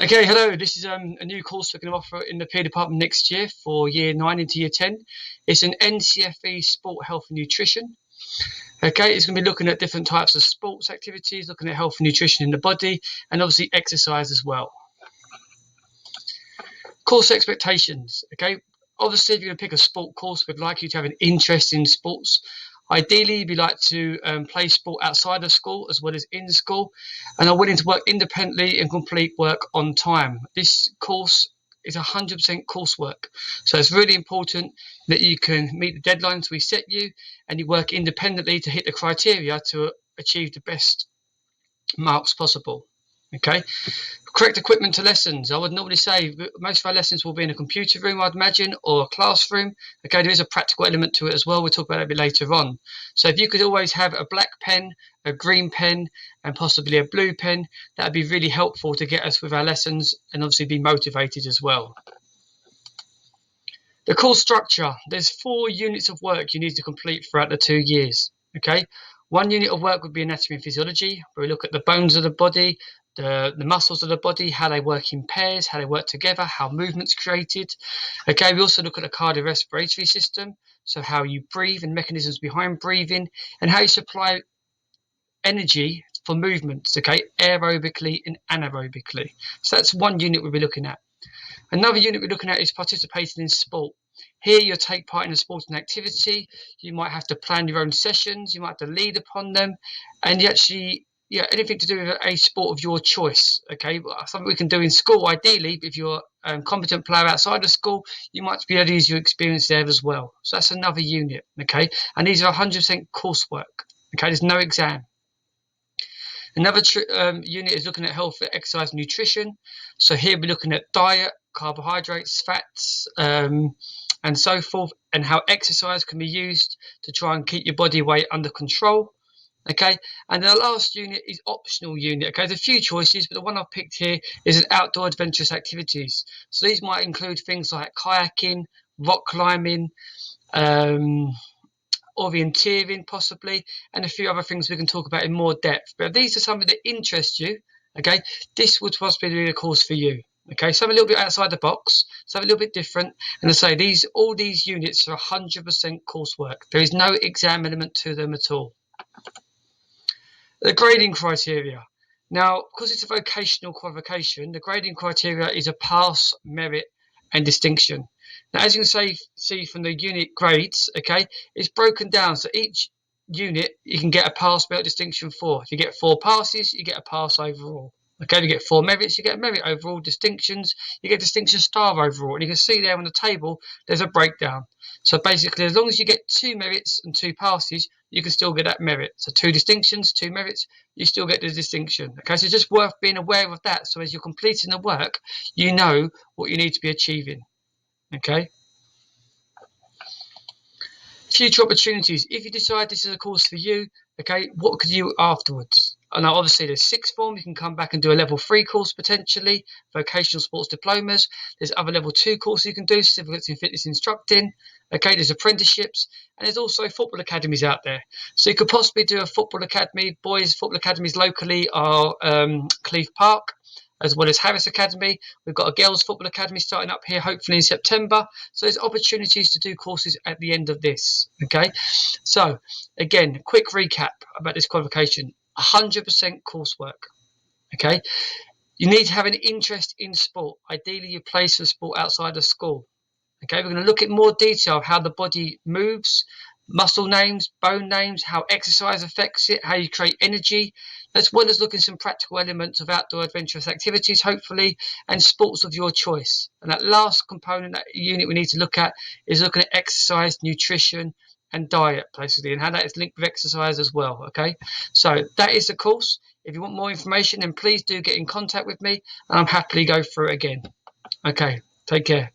Okay, hello. This is a new course we're going to offer in the PE department next year for year 9 into year 10. It's an NCFE sport, health and nutrition. Okay, it's going to be looking at different types of sports activities, looking at health and nutrition in the body, and obviously exercise as well. Course expectations. Okay, obviously if you're going to pick a sport course, we'd like you to have an interest in sports. Ideally, we'd like to play sport outside of school as well as in school, and are willing to work independently and complete work on time. This course is 100% coursework, so it's really important that you can meet the deadlines we set you, and you work independently to hit the criteria to achieve the best marks possible. Okay, correct equipment to lessons. I would normally say most of our lessons will be in a computer room, I'd imagine, or a classroom. Okay, there is a practical element to it as well. We'll talk about that a bit later on. So if you could always have a black pen, a green pen, and possibly a blue pen, that would be really helpful to get us with our lessons and obviously be motivated as well. The course structure. There's 4 units of work you need to complete throughout the 2 years. Okay, 1 unit of work would be anatomy and physiology, where we look at the bones of the body, the muscles of the body, how they work in pairs, how they work together, how movement's created. Okay, we also look at the cardiorespiratory system, so how you breathe and mechanisms behind breathing, and how you supply energy for movements, okay, aerobically and anaerobically. So that's 1 unit we'll be looking at. Another unit we're looking at is participating in sport. Here you'll take part in a sporting activity. You might have to plan your own sessions, you might have to lead upon them, and you actually, anything to do with a sport of your choice. Okay, something we can do in school ideally, but if you're a competent player outside of school, you might be able to use your experience there as well. So that's another unit. Okay, and these are 100% coursework. Okay, there's no exam. Another unit is looking at health, exercise, and nutrition. So here we're looking at diet, carbohydrates, fats, and so forth, and how exercise can be used to try and keep your body weight under control. Okay, and the last unit is optional unit. Okay, there's a few choices, but the one I've picked here is an outdoor adventurous activities. So these might include things like kayaking, rock climbing, orienteering possibly, and a few other things we can talk about in more depth. But if these are something that interests you, okay, this would possibly be a course for you. Okay, something a little bit outside the box, something a little bit different. And I say all these units are 100% coursework. There is no exam element to them at all. The grading criteria. Now, because it's a vocational qualification, the grading criteria is a pass, merit, and distinction. Now, as you can see from the unit grades, okay, it's broken down. So each unit you can get a pass, merit, distinction for. If you get 4 passes, you get a pass overall. Okay, if you get 4 merits, you get a merit overall. Distinctions, you get distinction star overall. And you can see there on the table, there's a breakdown. So basically, as long as you get 2 merits and 2 passes, you can still get that merit. So 2 distinctions, 2 merits, you still get the distinction. Okay, so it's just worth being aware of that. So as you're completing the work, you know what you need to be achieving. Okay. Future opportunities. If you decide this is a course for you, okay, what could you do afterwards? And obviously there's 6th form, you can come back and do a level 3 course potentially, vocational sports diplomas. There's other level 2 courses you can do, certificates in fitness instructing. Okay, there's apprenticeships, and there's also football academies out there. So you could possibly do a football academy. Boys football academies locally are Cleeve Park, as well as Harris Academy. We've got a girls football academy starting up here hopefully in September. So there's opportunities to do courses at the end of this. Okay, so again, quick recap about this qualification. 100% coursework. Okay, you need to have an interest in sport. Ideally you play some sport outside of school. Okay, we're going to look at more detail of how the body moves, muscle names, bone names, how exercise affects it, how you create energy, as well as looking at some practical elements of outdoor adventurous activities, hopefully, and sports of your choice. And that last component, that unit we need to look at, is looking at exercise, nutrition, and diet, basically, and how that is linked with exercise as well. Okay, so that is the course. If you want more information, then please do get in contact with me, and I'll happily go through it again. Okay, take care.